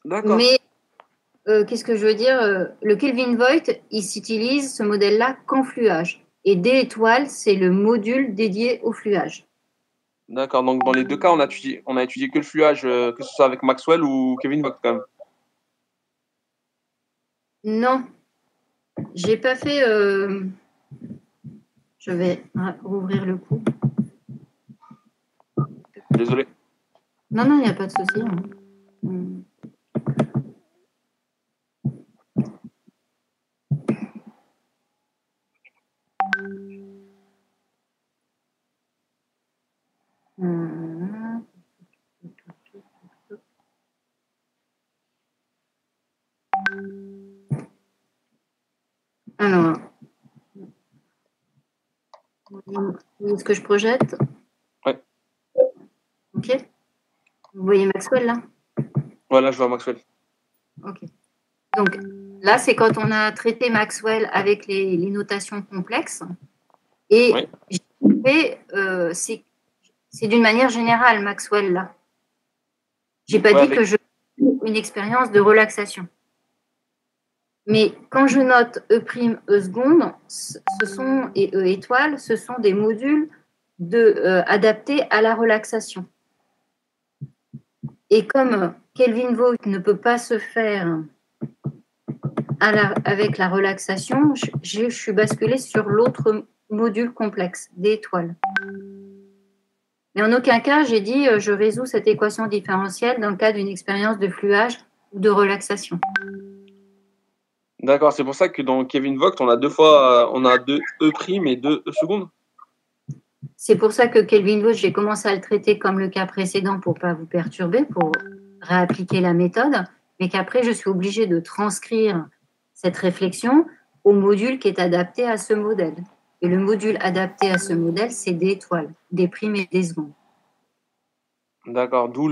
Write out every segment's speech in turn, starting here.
D'accord. Mais qu'est-ce que je veux dire? Le Kelvin Voigt, il s'utilise ce modèle-là qu'en fluage. Et D étoile, c'est le module dédié au fluage. D'accord. Donc, dans les deux cas, on a étudié que le fluage, que ce soit avec Maxwell ou Kevin Vogt, quand même. Non, j'ai pas fait. Je vais rouvrir le coup. Désolé. Non, non, il n'y a pas de souci. Hein. Hum. Hum. Alors, est-ce que je projette? Ouais. Ok. Vous voyez Maxwell là? Voilà, je vois Maxwell. Ok. Donc là, c'est quand on a traité Maxwell avec les notations complexes. Et Oui. c'est d'une manière générale, Maxwell là. J'ai pas Ouais, dit que je une expérience de relaxation. Mais quand je note E', E seconde, et E étoile, ce sont des modules adaptés à la relaxation. Et comme Kelvin Voigt ne peut pas se faire avec la relaxation, je suis basculée sur l'autre module complexe, D étoile. Mais en aucun cas, j'ai dit je résous cette équation différentielle dans le cadre d'une expérience de fluage ou de relaxation. D'accord, c'est pour ça que dans Kevin Vogt, on a deux fois, on a deux E' et deux E secondes. C'est pour ça que Kelvin Vogt, j'ai commencé à le traiter comme le cas précédent pour ne pas vous perturber, pour réappliquer la méthode, mais qu'après, je suis obligée de transcrire cette réflexion au module qui est adapté à ce modèle. Et le module adapté à ce modèle, c'est D étoiles, D' et D secondes. D'accord, d'où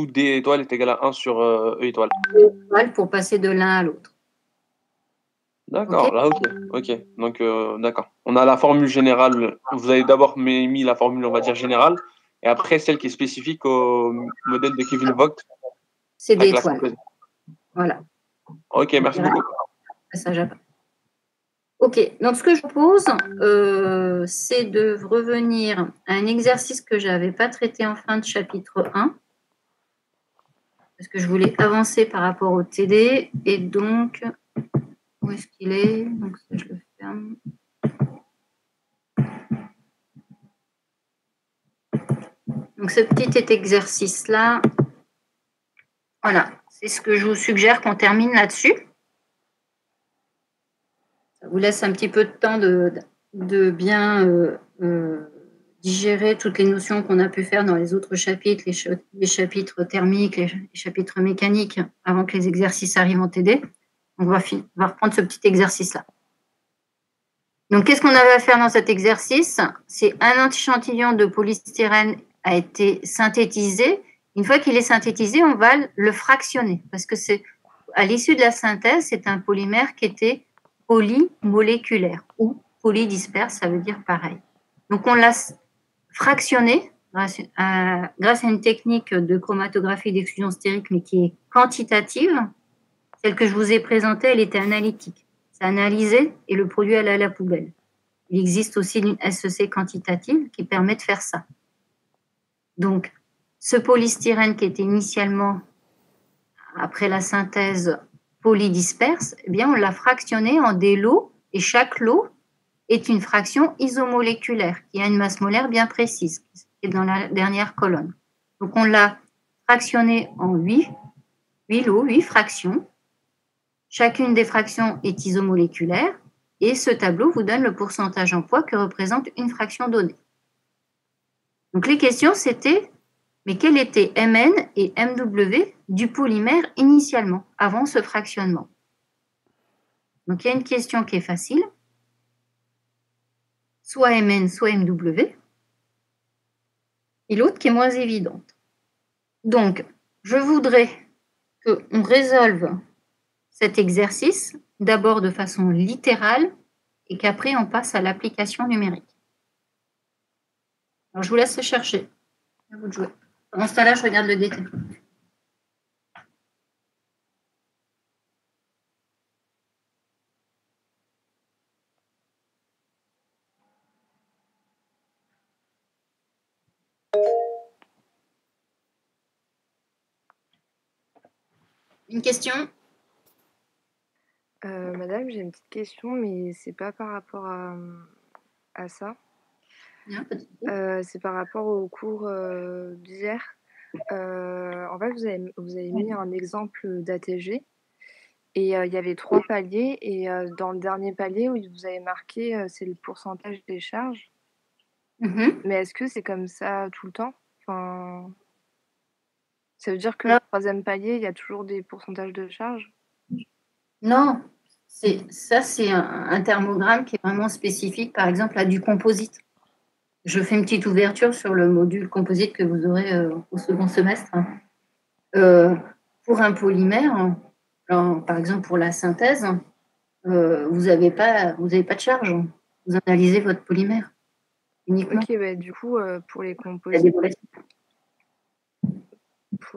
D étoile est égal à 1 sur E étoile. Pour passer de l'un à l'autre. Ok. D'accord, là, ok. Donc, d'accord. On a la formule générale. Vous avez d'abord mis la formule, on va dire, générale, et après celle qui est spécifique au modèle de Kevin Vogt C'est D avec la étoiles. synthèse. Voilà. Ok, merci beaucoup. Passage à pas. Ok, donc ce que je propose, c'est de revenir à un exercice que je n'avais pas traité en fin de chapitre 1, parce que je voulais avancer par rapport au TD, et donc, où est-ce qu'il est? Donc ça, je le ferme. Donc ce petit exercice-là, voilà, c'est ce que je vous suggère qu'on termine là-dessus. Ça vous laisse un petit peu de temps de bien digérer toutes les notions qu'on a pu faire dans les autres chapitres, les chapitres thermiques, les chapitres mécaniques, avant que les exercices arrivent en TD. On va reprendre ce petit exercice-là. Donc, qu'est-ce qu'on avait à faire dans cet exercice? C'est un échantillon de polystyrène a été synthétisé. Une fois qu'il est synthétisé, on va le fractionner parce que c'est à l'issue de la synthèse, c'est un polymère qui était polymoléculaire ou polydisperse, ça veut dire pareil. Donc, on l'a fractionné grâce à une technique de chromatographie d'exclusion stérique, mais qui est quantitative. Celle que je vous ai présentée, elle était analytique. C'est analysé et le produit allait à la poubelle. Il existe aussi une SEC quantitative qui permet de faire ça. Donc, ce polystyrène qui était initialement, après la synthèse, polydisperse, eh bien, on l'a fractionné en des lots et chaque lot est une fraction isomoléculaire qui a une masse molaire bien précise, qui est dans la dernière colonne. Donc, on l'a fractionné en 8 lots, 8 fractions. Chacune des fractions est isomoléculaire et ce tableau vous donne le pourcentage en poids que représente une fraction donnée. Donc les questions c'était, mais quel était Mn et Mw du polymère initialement, avant ce fractionnement? Donc il y a une question qui est facile, soit Mn, soit Mw, et l'autre qui est moins évidente. Donc je voudrais qu'on résolve cet exercice d'abord de façon littérale et qu'après on passe à l'application numérique. Alors je vous laisse chercher. À vous de jouer. Pendant ce temps-là, je regarde le DT. Une question? Madame, j'ai une petite question, mais c'est pas par rapport à ça. Non, pas de souci. C'est par rapport au cours d'hier. En fait, vous avez mis un exemple d'ATG et il y avait 3 paliers et dans le dernier palier où vous avez marqué c'est le pourcentage des charges. Mhm. Mais est-ce que c'est comme ça tout le temps? Enfin, ça veut dire que Alors, le troisième palier, il y a toujours des pourcentages de charges? non, ça c'est un thermogramme qui est vraiment spécifique, par exemple, à du composite. Je fais une petite ouverture sur le module composite que vous aurez au second semestre. Pour un polymère, alors, par exemple pour la synthèse, vous n'avez pas de charge. Vous analysez votre polymère uniquement. Ok, bah, du coup, pour les Il y a des composites, pressions.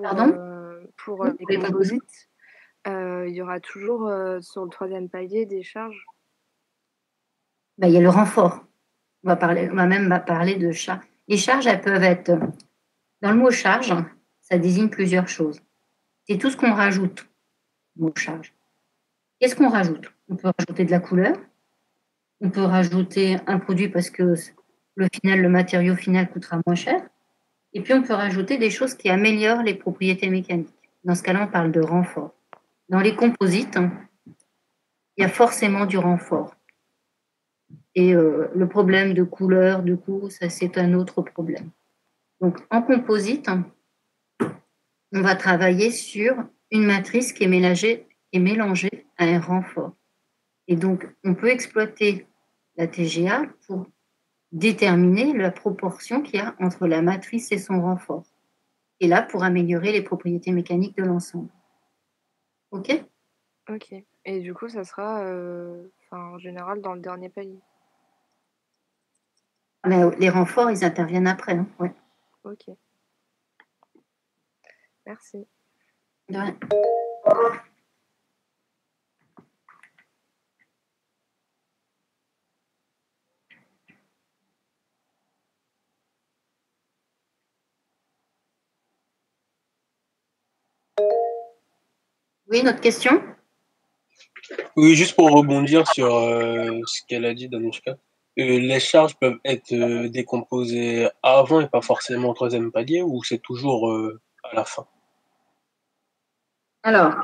Pardon? pour Oui, les pour les composites, il y aura toujours sur le troisième palier des charges? Ben, il y a le renfort. On va même parler de charge. Les charges, elles peuvent être. Dans le mot charge, ça désigne plusieurs choses. C'est tout ce qu'on rajoute, le mot charge. Qu'est-ce qu'on rajoute? On peut rajouter de la couleur. On peut rajouter un produit parce que le matériau final coûtera moins cher. Et puis, on peut rajouter des choses qui améliorent les propriétés mécaniques. Dans ce cas-là, on parle de renfort. Dans les composites, il y a forcément du renfort. Et le problème de couleur, de coût, ça, c'est un autre problème. Donc, en composite, on va travailler sur une matrice qui est mélangée à un renfort. Et donc, on peut exploiter la TGA pour déterminer la proportion qu'il y a entre la matrice et son renfort. Et là, pour améliorer les propriétés mécaniques de l'ensemble. OK? Ok. Et du coup, ça sera en général dans le dernier palier. Mais les renforts, ils interviennent après. Hein, ouais. Ok. Merci. De rien. Oui, notre question? Oui, juste pour rebondir sur ce qu'elle a dit, Danushka. Les charges peuvent être décomposées avant et pas forcément au troisième palier, ou c'est toujours à la fin? Alors,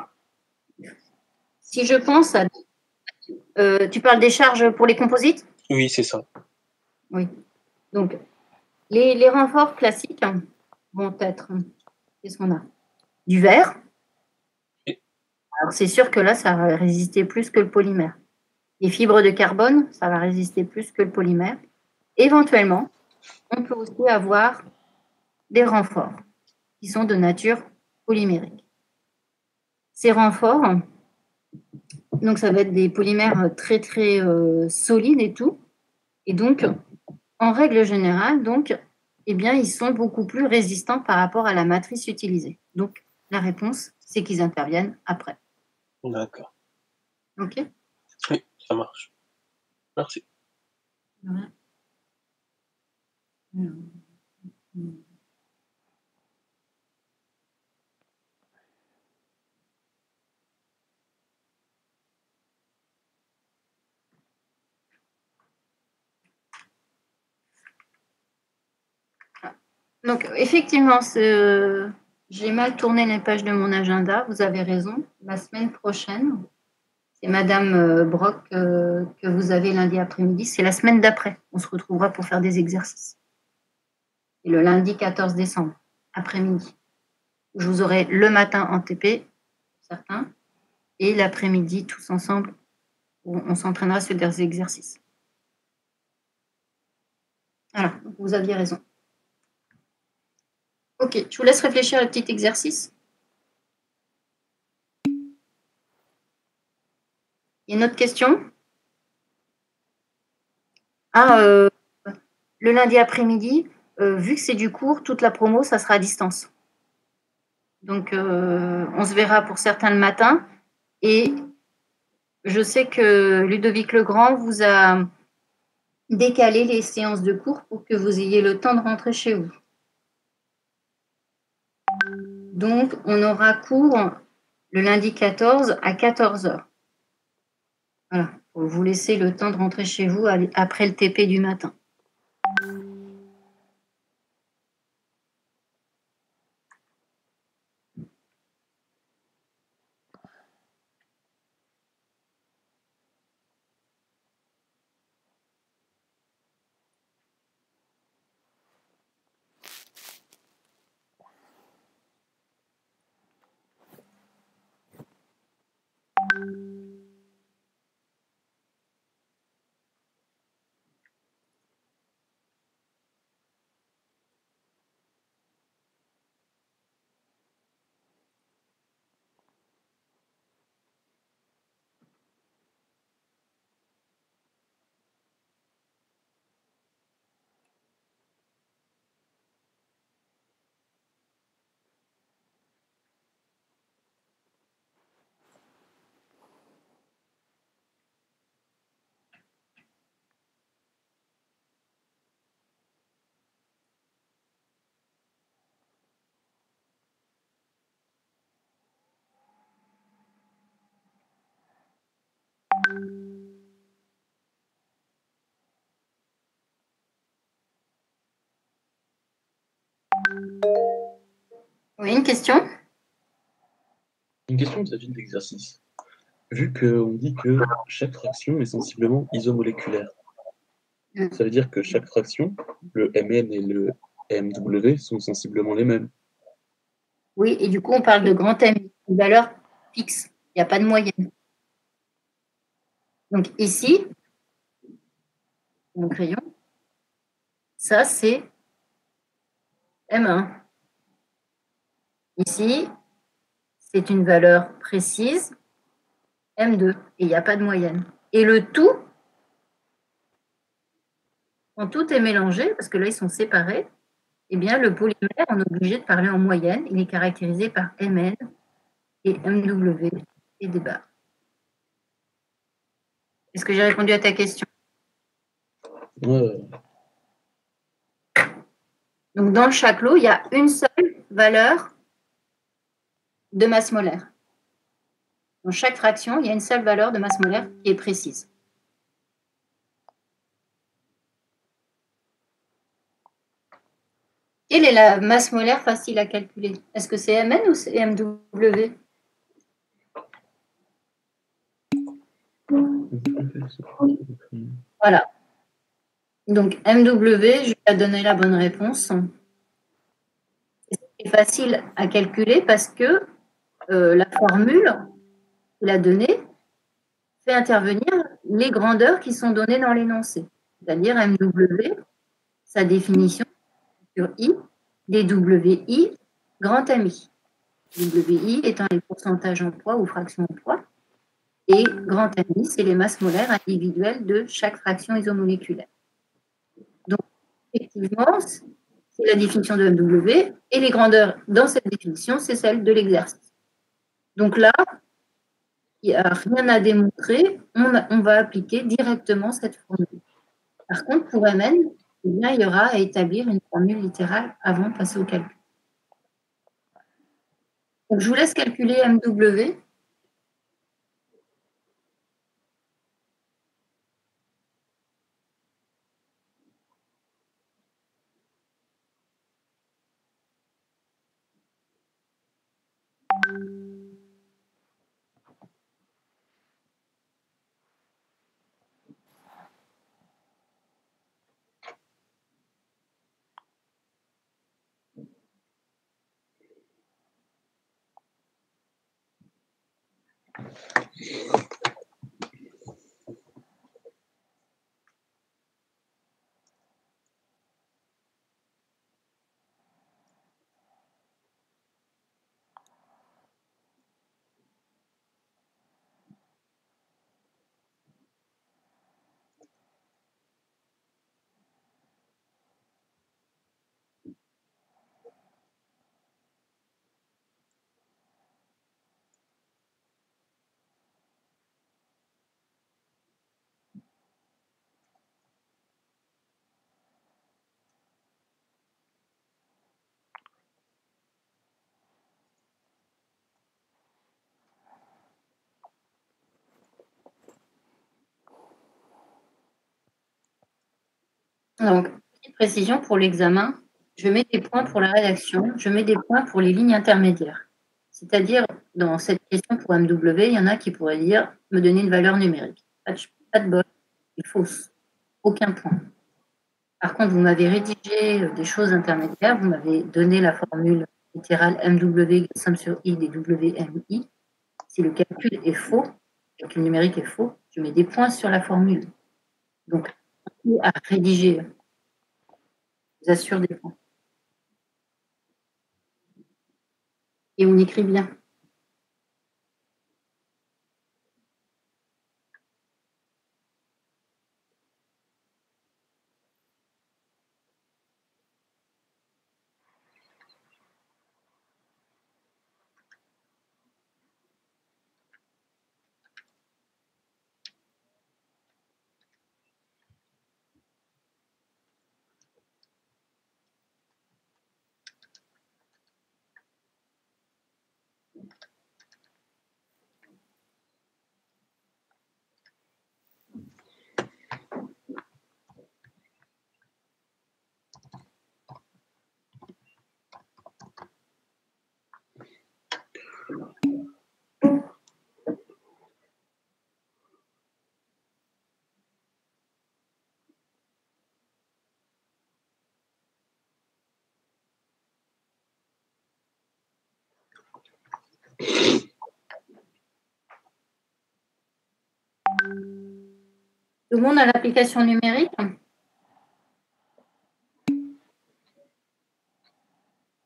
si je pense à... tu parles des charges pour les composites? Oui, c'est ça. Oui. Donc, les renforts classiques vont être... Qu'est-ce qu'on a? Du verre. Alors, c'est sûr que là, ça va résister plus que le polymère. Les fibres de carbone, ça va résister plus que le polymère. Éventuellement, on peut aussi avoir des renforts qui sont de nature polymérique. Ces renforts, donc ça va être des polymères très très solides et tout. Et donc, en règle générale, donc, eh bien, ils sont beaucoup plus résistants par rapport à la matrice utilisée. Donc, la réponse, c'est qu'ils interviennent après. D'accord. OK? Oui, ça marche. Merci. Donc, effectivement, j'ai mal tourné les pages de mon agenda. Vous avez raison. La semaine prochaine, c'est Madame Brock que vous avez lundi après-midi. C'est la semaine d'après. On se retrouvera pour faire des exercices. Et le lundi 14 décembre, après-midi. Je vous aurai le matin en TP, certains, et l'après-midi, tous ensemble, où on s'entraînera sur des exercices. Voilà, vous aviez raison. Ok, je vous laisse réfléchir à le petit exercice. Il y a une autre question? Le lundi après-midi, vu que c'est du cours, toute la promo, ça sera à distance. Donc, on se verra pour certains le matin. Et je sais que Ludovic Legrand vous a décalé les séances de cours pour que vous ayez le temps de rentrer chez vous. Donc, on aura cours le lundi 14 à 14 heures. Voilà, pour vous laisser le temps de rentrer chez vous après le TP du matin. Oui, une question? Une question, il s'agit de l'exercice. Vu qu'on dit que chaque fraction est sensiblement isomoléculaire, ça veut dire que chaque fraction, le Mn et le Mw, sont sensiblement les mêmes. Oui, et du coup, on parle de grand M, une valeur fixe. Il n'y a pas de moyenne. Donc ici, mon crayon, ça c'est M1. Ici, c'est une valeur précise, M2, et il n'y a pas de moyenne. Et le tout, quand tout est mélangé, parce que là ils sont séparés, eh bien le polymère, on est obligé de parler en moyenne. Il est caractérisé par Mn et Mw et des barres. Est-ce que j'ai répondu à ta question? Ouais. Donc dans chaque lot, il y a une seule valeur de masse molaire. Dans chaque fraction, il y a une seule valeur de masse molaire qui est précise. Quelle est la masse molaire facile à calculer? Est-ce que c'est Mn ou c'est Mw? Voilà. Donc Mw, je vais te donner la bonne réponse. C'est facile à calculer parce que la formule qu'il a donnée fait intervenir les grandeurs qui sont données dans l'énoncé. C'est-à-dire Mw, sa définition sur I, dWi, grand MI. WI étant les pourcentages en poids ou fractions en poids. Et grand MI, c'est les masses molaires individuelles de chaque fraction isomoléculaire. Donc, effectivement, c'est la définition de MW, et les grandeurs dans cette définition, c'est celle de l'exercice. Donc là, il n'y a rien à démontrer, on va appliquer directement cette formule. Par contre, pour Mn, eh bien, il y aura à établir une formule littérale avant de passer au calcul. Donc, je vous laisse calculer MW. Donc, petite précision pour l'examen, je mets des points pour la rédaction, je mets des points pour les lignes intermédiaires. C'est-à-dire, dans cette question pour MW, il y en a qui pourraient dire me donner une valeur numérique. Pas de bol, c'est fausse. Aucun point. Par contre, vous m'avez rédigé des choses intermédiaires, vous m'avez donné la formule littérale MW, somme sur I des WMI. Si le calcul est faux, le calcul numérique est faux, je mets des points sur la formule. Donc, à rédiger, je vous assure des points. Et on écrit bien. Tout le monde a l'application numérique?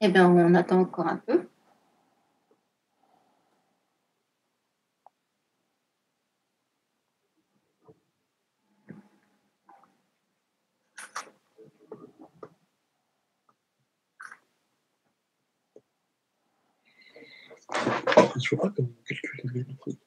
Eh bien, on attend encore un peu. Je vois pas comment calculer le truc.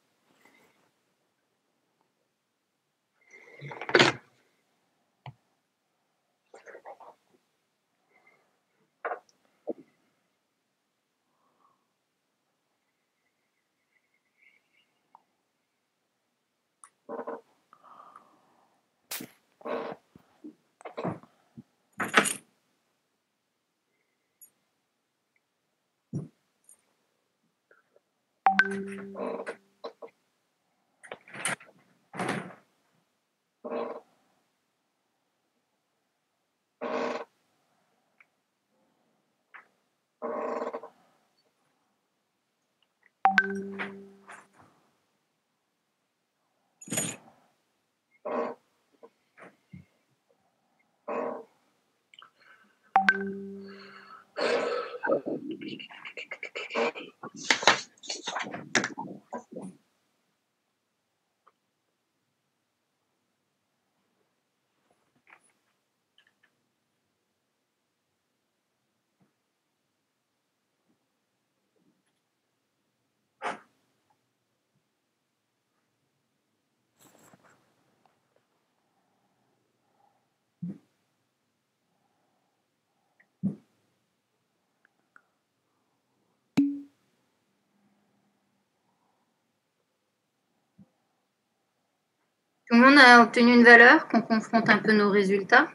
Tout le monde a obtenu une valeur, qu'on confronte un peu nos résultats.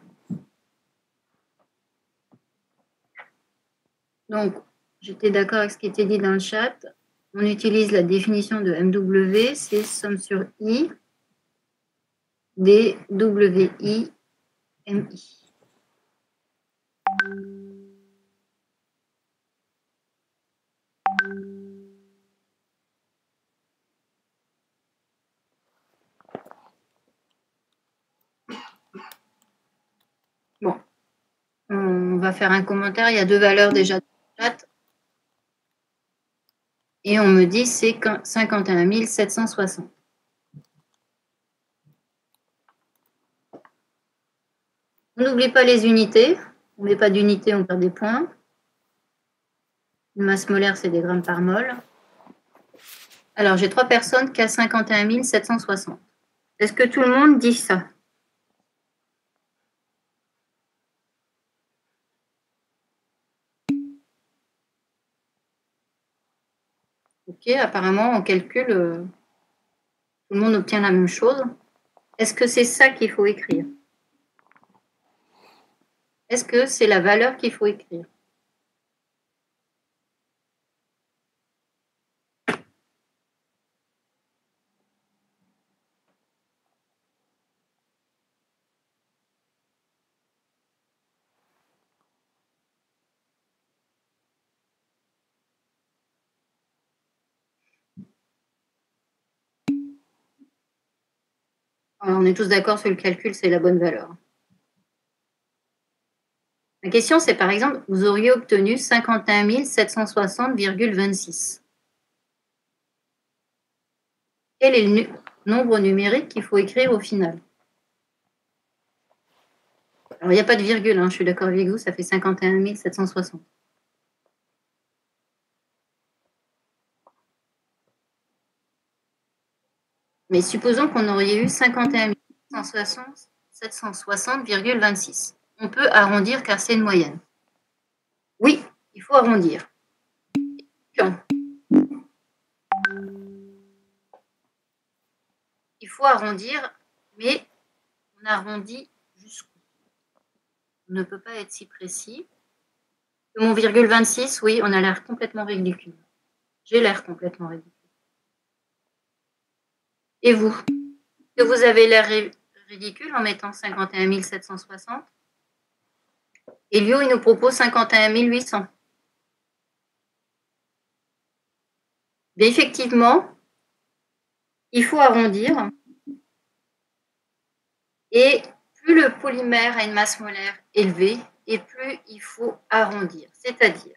Donc, j'étais d'accord avec ce qui était dit dans le chat. On utilise la définition de MW, c'est somme sur I des WI MI. Bon, on va faire un commentaire. Il y a deux valeurs déjà dans le chat. Et on me dit c'est 51 760. On n'oublie pas les unités. On ne met pas d'unités, on perd des points. Une masse molaire, c'est des grammes par mol. Alors, j'ai 3 personnes qui ont 51 760. Est-ce que tout le monde dit ça? Ok, apparemment, on calcule, tout le monde obtient la même chose. Est-ce que c'est ça qu'il faut écrire? Est-ce que c'est la valeur qu'il faut écrire? Alors, on est tous d'accord sur le calcul, c'est la bonne valeur. La question, c'est par exemple, vous auriez obtenu 51 760,26. Quel est le nombre numérique qu'il faut écrire au final? Alors, il n'y a pas de virgule, hein, je suis d'accord avec vous, ça fait 51 760. Mais supposons qu'on aurait eu 51 760,26. On peut arrondir car c'est une moyenne. Oui, il faut arrondir. Il faut arrondir, mais on arrondit jusqu'où? On ne peut pas être si précis. Mon virgule 26, oui, on a l'air complètement ridicule. J'ai l'air complètement ridicule. Et vous? Que vous avez l'air ridicule en mettant 51 760? Elio, il nous propose 51 800. Mais effectivement, il faut arrondir. Et plus le polymère a une masse molaire élevée, et plus il faut arrondir. C'est-à-dire,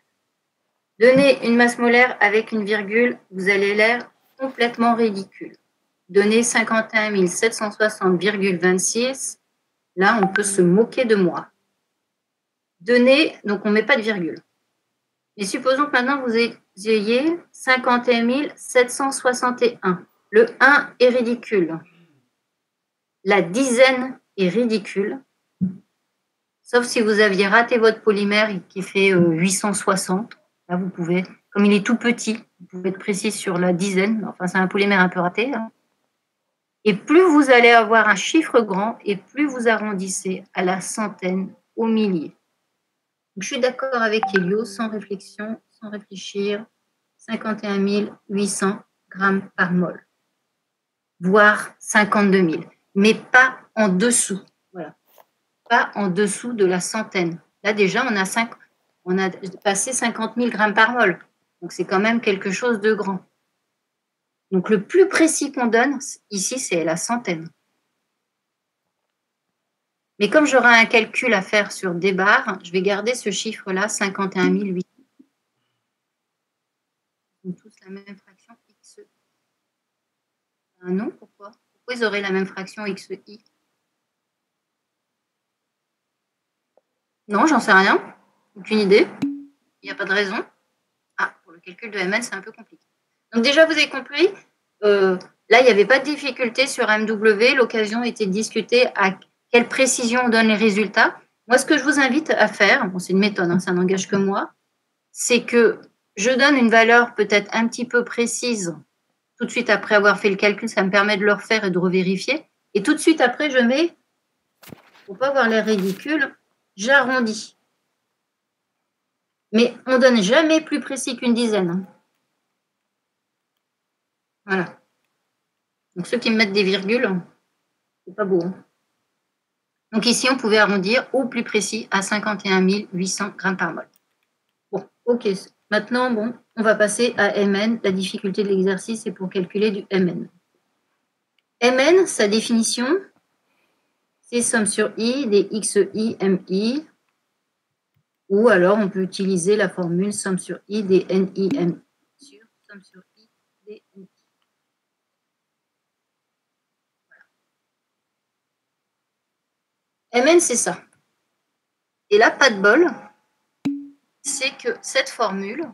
donner une masse molaire avec une virgule, vous allez l'air complètement ridicule. Donner 51 760,26, là, on peut se moquer de moi. Donner, donc on ne met pas de virgule. Mais supposons que maintenant vous ayez 51 761. Le 1 est ridicule. La dizaine est ridicule. Sauf si vous aviez raté votre polymère qui fait 860. Là, vous pouvez, comme il est tout petit, vous pouvez être précis sur la dizaine. Enfin, c'est un polymère un peu raté. Hein. Et plus vous allez avoir un chiffre grand, et plus vous arrondissez à la centaine, au millier. Donc, je suis d'accord avec Elio, sans réflexion, sans réfléchir, 51 800 grammes par mol, voire 52 000, mais pas en dessous. Voilà. Pas en dessous de la centaine. Là, déjà, on a passé 50 000 grammes par mol. Donc, c'est quand même quelque chose de grand. Donc, le plus précis qu'on donne, ici, c'est la centaine. Mais comme j'aurai un calcul à faire sur des barres, je vais garder ce chiffre-là, 51 800. Ils ont tous la même fraction XI. Non, pourquoi? Pourquoi ils auraient la même fraction XI? Non, j'en sais rien. Aucune idée. Il n'y a pas de raison. Ah, pour le calcul de Mn, c'est un peu compliqué. Donc déjà, vous avez compris, là, il n'y avait pas de difficulté sur MW. L'occasion était de discuter à quelle précision on donne les résultats. Moi, ce que je vous invite à faire, bon, c'est une méthode, hein, ça n'engage que moi, c'est que je donne une valeur peut-être un petit peu précise tout de suite après avoir fait le calcul. Ça me permet de le refaire et de revérifier. Et tout de suite après, je mets, pour ne pas avoir l'air ridicule, j'arrondis. Mais on ne donne jamais plus précis qu'une dizaine. Voilà. Donc ceux qui me mettent des virgules, c'est pas beau. Hein. Donc ici, on pouvait arrondir au plus précis à 51 800 grammes par mol. Bon, ok. Maintenant, bon, on va passer à Mn. La difficulté de l'exercice, c'est pour calculer du Mn. Mn, sa définition, c'est somme sur I des XI MI. Ou alors, on peut utiliser la formule somme sur I des NIM sur somme sur I des NI. Mn, c'est ça. Et là, pas de bol, c'est que cette formule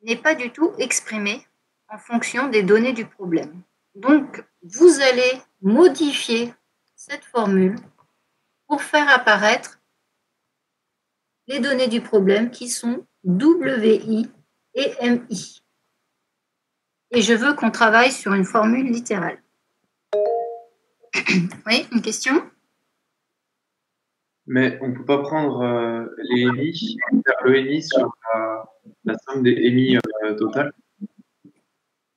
n'est pas du tout exprimée en fonction des données du problème. Donc, vous allez modifier cette formule pour faire apparaître les données du problème qui sont WI et MI. Et je veux qu'on travaille sur une formule littérale. Oui, une question? Mais on ne peut pas prendre les EMI, faire le EMI sur la somme des EMI totales.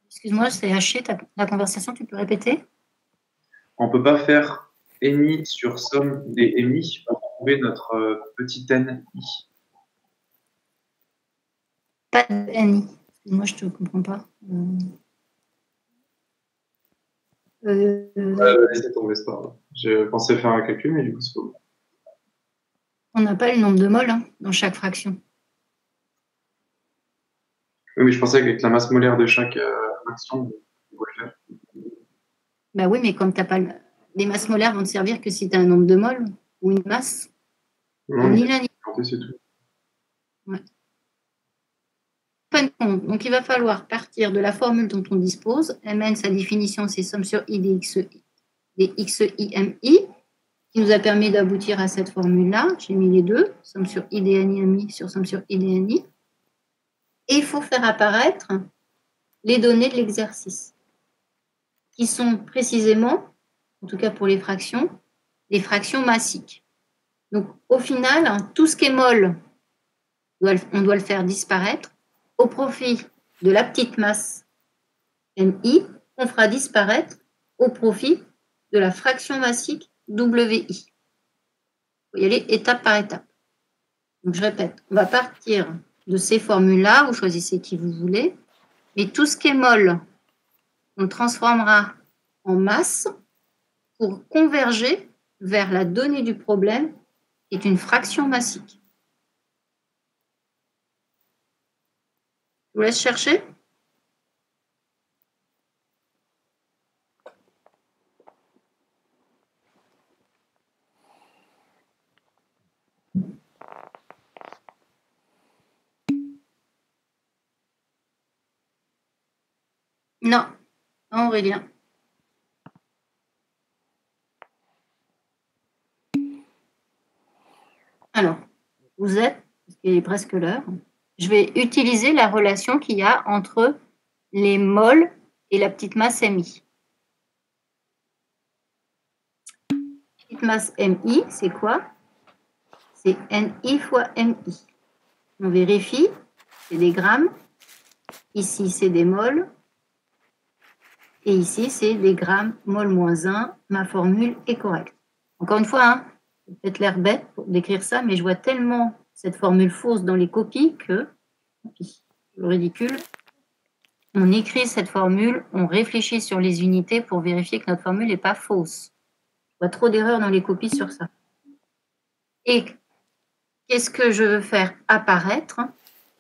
Excuse-moi, c'est haché la conversation, tu peux répéter? On ne peut pas faire EMI sur somme des EMI pour trouver notre petit NI. Pas de NI. Excuse-moi, je ne te comprends pas. Laissez tomber, c'est pas grave. Je pensais faire un calcul, mais du coup, c'est faux. On n'a pas le nombre de moles dans chaque fraction. Oui, mais je pensais qu'avec la masse molaire de chaque fraction, on pouvait le faire. Bah oui, mais comme t'as pas les masses molaires vont te servir que si tu as un nombre de moles ou une masse. Non, Ni l'un ni c'est tout. ouais. Donc, il va falloir partir de la formule dont on dispose. Mn, sa définition, c'est somme sur i des xi-mi, qui nous a permis d'aboutir à cette formule-là. J'ai mis les deux, somme sur i des ni sur somme sur i des ni. Et il faut faire apparaître les données de l'exercice, qui sont précisément, en tout cas pour les fractions massiques. Donc, au final, tout ce qui est mol, on doit le faire disparaître au profit de la petite masse MI, qu'on fera disparaître au profit de la fraction massique WI. Il faut y aller étape par étape. Donc, je répète, on va partir de ces formules-là, vous choisissez qui vous voulez, mais tout ce qui est mol, on transformera en masse pour converger vers la donnée du problème, qui est une fraction massique. Je vous laisse chercher. Non, Aurélien. Alors, vous êtes, parce qu'il est presque l'heure, je vais utiliser la relation qu'il y a entre les moles et la petite masse MI. Petite masse MI, c'est quoi? C'est NI fois MI. On vérifie, c'est des grammes. Ici, c'est des moles. Et ici, c'est des grammes mol moins 1. Ma formule est correcte. Encore une fois, hein, c'est peut-être l'air bête pour décrire ça, mais je vois tellement cette formule fausse dans les copies que, le ridicule, on écrit cette formule, on réfléchit sur les unités pour vérifier que notre formule n'est pas fausse. Je vois trop d'erreurs dans les copies sur ça. Et qu'est-ce que je veux faire apparaître?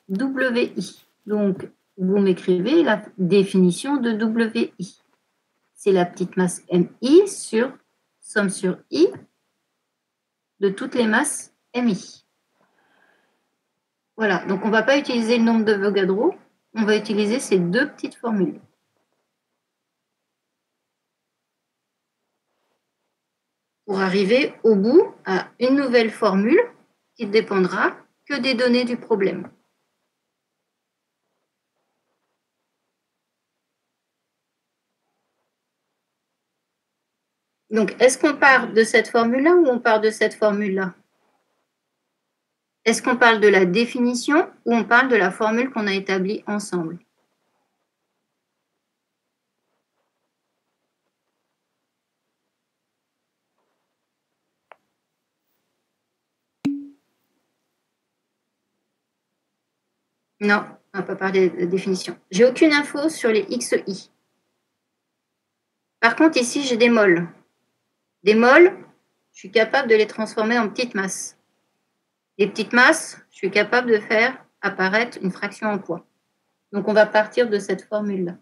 WI. Donc, vous m'écrivez la définition de WI. C'est la petite masse MI sur somme sur I de toutes les masses MI. Voilà, donc on ne va pas utiliser le nombre de Avogadro, on va utiliser ces deux petites formules. Pour arriver au bout à une nouvelle formule qui ne dépendra que des données du problème. Donc, est-ce qu'on part de cette formule-là ou on part de cette formule-là? Est-ce qu'on parle de la définition ou on parle de la formule qu'on a établie ensemble? Non, on ne va pas parler de définition. J'ai aucune info sur les XI. Par contre, ici, j'ai des moles. Des moles, je suis capable de les transformer en petites masses. Les petites masses, je suis capable de faire apparaître une fraction en poids. Donc, on va partir de cette formule-là.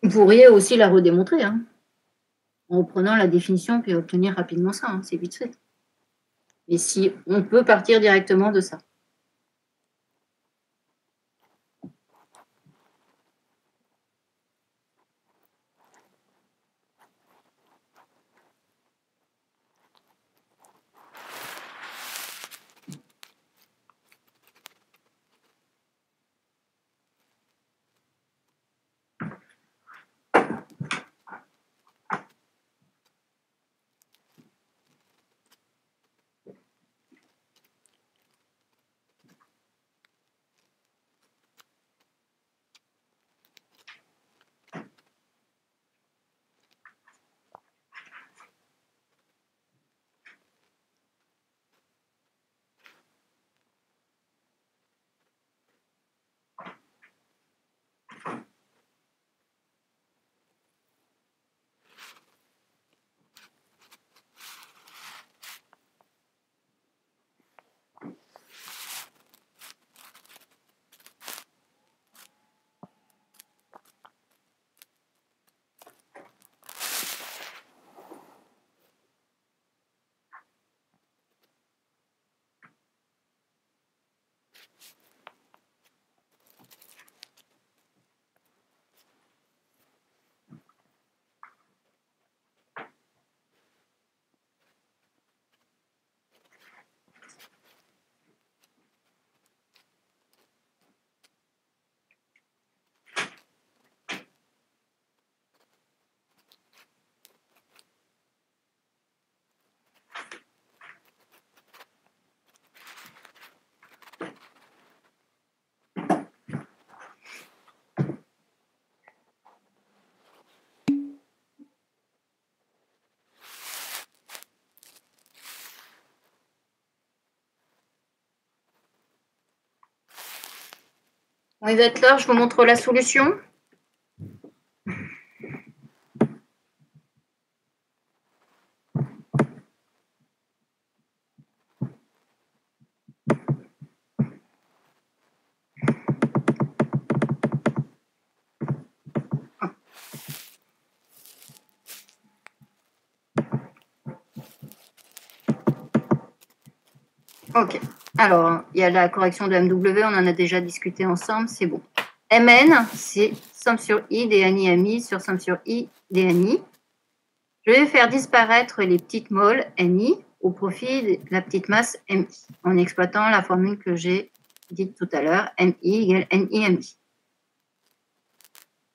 Vous pourriez aussi la redémontrer, hein, en reprenant la définition puis obtenir rapidement ça, hein, c'est vite fait. Mais si on peut partir directement de ça. On va être là, je vous montre la solution. Ok, alors il y a la correction de MW, on en a déjà discuté ensemble, c'est bon. Mn, c'est somme sur I des NI sur somme sur I des NI. Je vais faire disparaître les petites moles NI au profit de la petite masse MI, en exploitant la formule que j'ai dite tout à l'heure, MI égale NI-MI.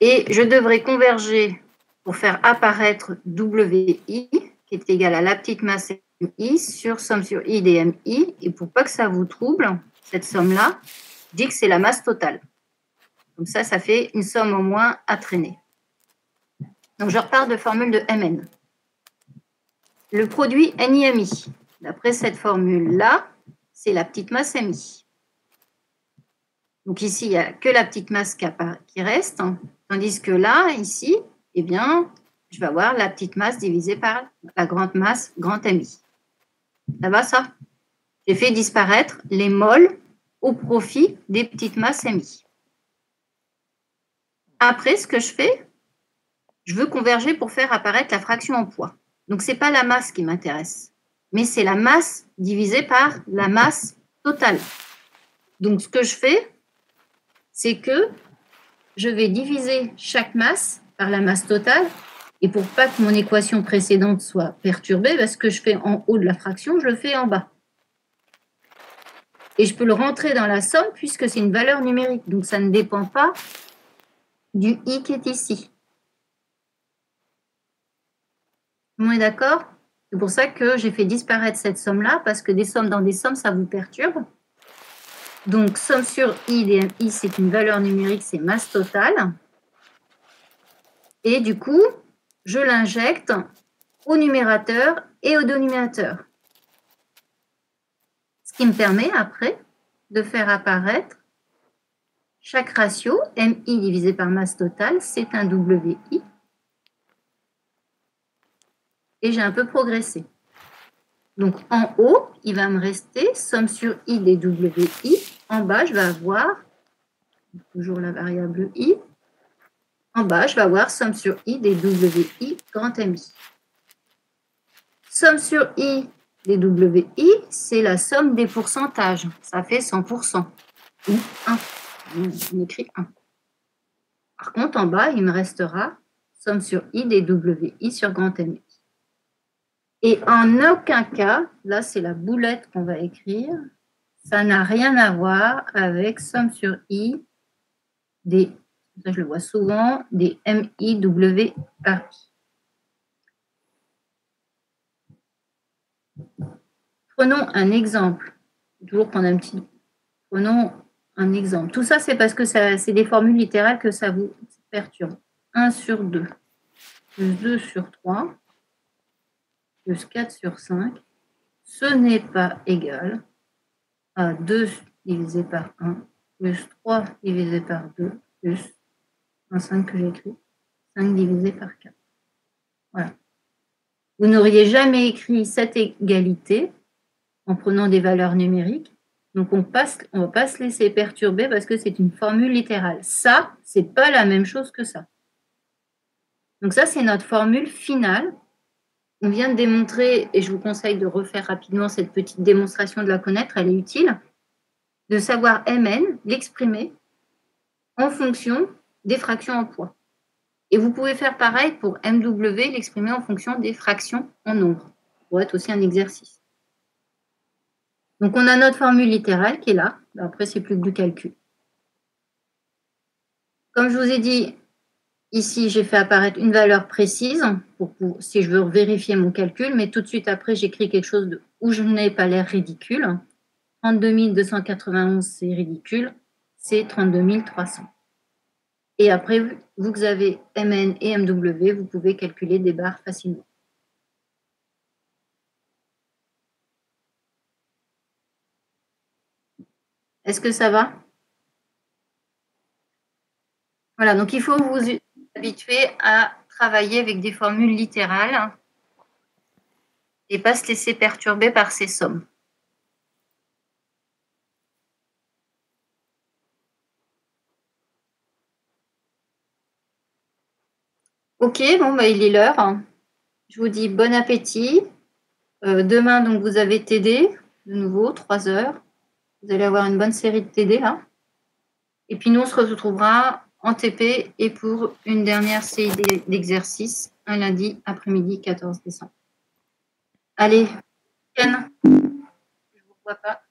Et je devrais converger pour faire apparaître WI, qui est égal à la petite masse MI sur somme sur I des MI. Et pour pas que ça vous trouble, cette somme-là, je dis que c'est la masse totale. Comme ça fait une somme au moins à traîner. Donc, je repars de formule de Mn. Le produit NI-MI, d'après cette formule-là, c'est la petite masse MI. Donc ici, il n'y a que la petite masse qui reste, tandis que là, ici, eh bien, je vais avoir la petite masse divisée par la grande masse, grand MI. Ça va, ça? J'ai fait disparaître les moles au profit des petites masses MI. Après, ce que je fais, je veux converger pour faire apparaître la fraction en poids. Donc, ce n'est pas la masse qui m'intéresse, mais c'est la masse divisée par la masse totale. Donc, ce que je fais, c'est que je vais diviser chaque masse par la masse totale. Et pour pas que mon équation précédente soit perturbée, ce que je fais en haut de la fraction, je le fais en bas. Et je peux le rentrer dans la somme puisque c'est une valeur numérique. Donc, ça ne dépend pas du I qui est ici. On est d'accord? C'est pour ça que j'ai fait disparaître cette somme-là, parce que des sommes dans des sommes, ça vous perturbe. Donc, somme sur I des MI, c'est une valeur numérique, c'est masse totale. Et du coup, je l'injecte au numérateur et au dénominateur. Ce qui me permet après de faire apparaître chaque ratio, MI divisé par masse totale, c'est un WI. Et j'ai un peu progressé. Donc en haut, il va me rester somme sur I des WI. En bas, je vais avoir, toujours la variable I, en bas, je vais avoir somme sur I des WI grand MI. Somme sur I des WI, c'est la somme des pourcentages. Ça fait 100%. Ou 1. On écrit 1. Par contre, en bas, il me restera somme sur I des WI sur grand MI. Et en aucun cas, là, c'est la boulette qu'on va écrire, ça n'a rien à voir avec somme sur I des, ça je le vois souvent, des MIW par I. Prenons un exemple. Toujours prendre un petit. Prenons un exemple. Tout ça, c'est parce que c'est des formules littérales que ça vous perturbe. 1 sur 2, plus 2 sur 3, plus 4 sur 5. Ce n'est pas égal à 2 divisé par 1, plus 3 divisé par 2, plus un 5 que j'écris, 5 divisé par 4. Voilà. Vous n'auriez jamais écrit cette égalité en prenant des valeurs numériques. Donc, on ne va pas se laisser perturber parce que c'est une formule littérale. Ça, ce n'est pas la même chose que ça. Donc, ça, c'est notre formule finale. On vient de démontrer, et je vous conseille de refaire rapidement cette petite démonstration de la connaître, elle est utile, de savoir Mn, l'exprimer en fonction des fractions en poids. Et vous pouvez faire pareil pour MW, l'exprimer en fonction des fractions en nombre. Ça pourrait être aussi un exercice. Donc, on a notre formule littérale qui est là. Après, c'est plus que du calcul. Comme je vous ai dit, ici, j'ai fait apparaître une valeur précise si je veux vérifier mon calcul, mais tout de suite après, j'écris quelque chose où je n'ai pas l'air ridicule. 32 291, c'est ridicule. C'est 32 300. Et après, vous que avez Mn et Mw, vous pouvez calculer des barres facilement. Est-ce que ça va? Voilà, donc il faut vous habituer à travailler avec des formules littérales et pas se laisser perturber par ces sommes. Ok, bon, bah, il est l'heure. Je vous dis bon appétit. Demain, donc, vous avez TD, de nouveau, 3 heures. Vous allez avoir une bonne série de TD, là. Et puis, nous, on se retrouvera en TP et pour une dernière série d'exercices, un lundi après-midi, 14 décembre. Allez, Ken, je ne vous vois pas.